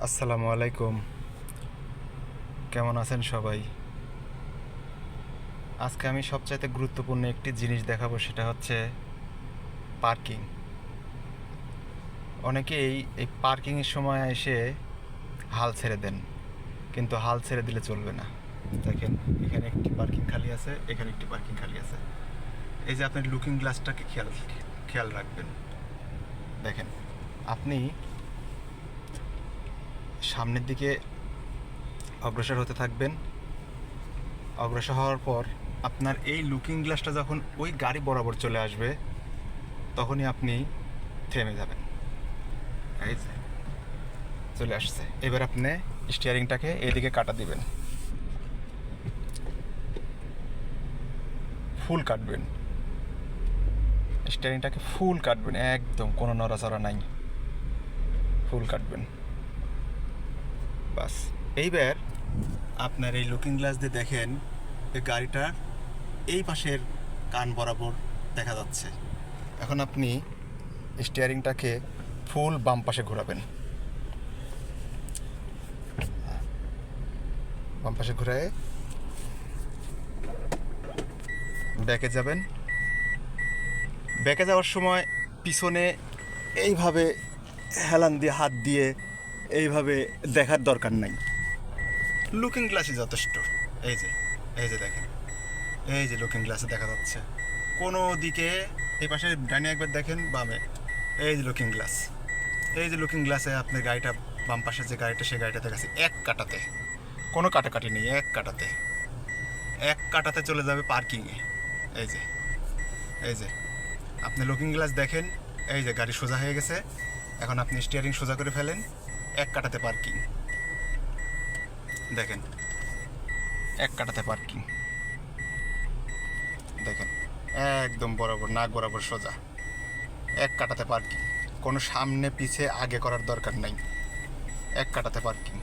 আসসালামু আলাইকুম। কেমন আছেন সবাই? আজকে আমি সবচাইতে গুরুত্বপূর্ণ একটি জিনিস দেখাবো, সেটা হচ্ছে পার্কিং। অনেকেই এই পার্কিংয়ের সময় এসে হাল ছেড়ে দেন, কিন্তু হাল ছেড়ে দিলে চলবে না। দেখেন, এখানে একটি পার্কিং খালি আছে, এখানে একটি পার্কিং খালি আছে। এই যে আপনার লুকিং গ্লাসটাকে খেয়াল খেয়াল রাখবেন। দেখেন, আপনি সামনের দিকে অগ্রসর হতে থাকবেন। অগ্রসর হওয়ার পর আপনার এই লুকিং গ্লাসটা যখন ওই গাড়ি বরাবর চলে আসবে, তখনই আপনি থেমে যাবেন। এই যে চলে আসছে। এবার আপনি স্টিয়ারিংটাকে এইদিকে কাটা দিবেন, ফুল কাটবেন। স্টিয়ারিংটাকে ফুল কাটবেন, একদম কোনো নড়াচড়া নাই, ফুল কাটবেন। বাস। এইবার আপনার এই লুকিং গ্লাস দিয়ে দেখেন যে গাড়িটার এই পাশের কান বরাবর দেখা যাচ্ছে। এখন আপনি স্টিয়ারিংটাকে ফুল বাম পাশে ঘোরাবেন। বাম পাশে ঘুরায় ব্যাকে যাবেন। ব্যাকে যাওয়ার সময় পিছনে এইভাবে হেলান দিয়ে হাত দিয়ে এইভাবে দেখার দরকার নাই, লুকিং গ্লাসই যথেষ্ট। এই যে এই যে দেখেন, এই যে লুকিং গ্লাসে দেখা যাচ্ছে কোনো দিকে। এই পাশে ডাইনে একবার দেখেন, বামে এই যে লুকিং গ্লাস। এই যে লুকিং গ্লাসে আপনার গাড়িটা, বাম পাশে যে গাড়িটা, সেই গাড়িটা দেখাচ্ছে এক কাটাতে, কোনো কাটাকাটি নেই, এক কাটাতে, এক কাটাতে চলে যাবে পার্কিংয়ে। এই যে এই যে আপনি লুকিং গ্লাস দেখেন, এই যে গাড়ি সোজা হয়ে গেছে। এখন আপনি স্টিয়ারিং সোজা করে ফেলেন, এক কাটাতে পার্কিং। দেখেন, এক কাটাতে পার্কিং। দেখেন, একদম বরাবর, নাক বরাবর সোজা, এক কাটাতে পার্কিং। কোনো সামনে পিছে আগে করার দরকার নাই, এক কাটাতে পার্কিং।